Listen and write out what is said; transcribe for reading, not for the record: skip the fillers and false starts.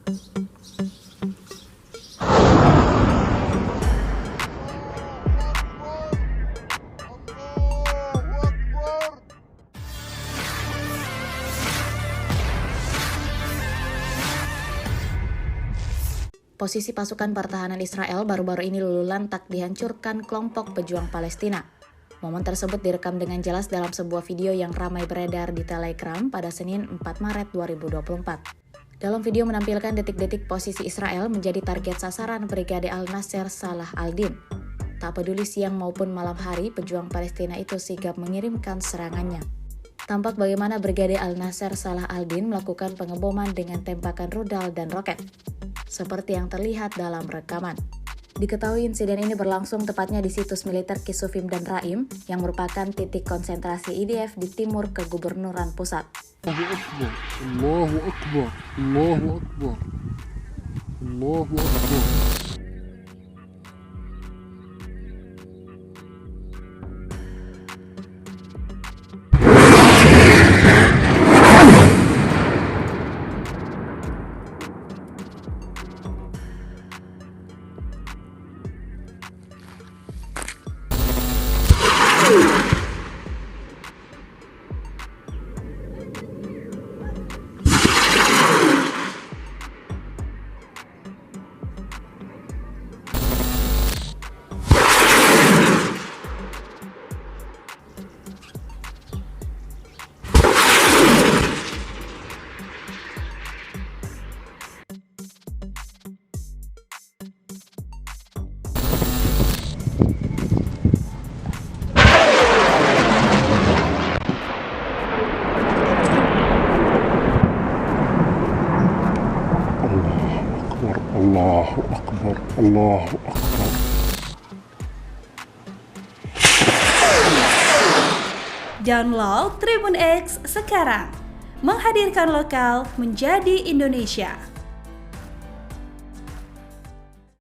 Posisi pasukan pertahanan Israel baru-baru ini luluh lantak dihancurkan kelompok pejuang Palestina. Momen tersebut direkam dengan jelas dalam sebuah video yang ramai beredar di Telegram pada Senin 4 Maret 2024. Dalam video menampilkan detik-detik posisi Israel menjadi target sasaran Brigade Al-Nasser Salah al-Din. Tak peduli siang maupun malam hari, pejuang Palestina itu sigap mengirimkan serangannya. Tampak bagaimana Brigade Al-Nasser Salah al-Din melakukan pengeboman dengan tembakan rudal dan roket, seperti yang terlihat dalam rekaman. Diketahui insiden ini berlangsung tepatnya di situs militer Kisufim dan Raim, yang merupakan titik konsentrasi IDF di timur kegubernuran pusat. Allahu Akbar, Allahu Akbar, Allahu Akbar. Allahu Akbar, Allahu Akbar. Download Tribun X sekarang, menghadirkan lokal menjadi Indonesia.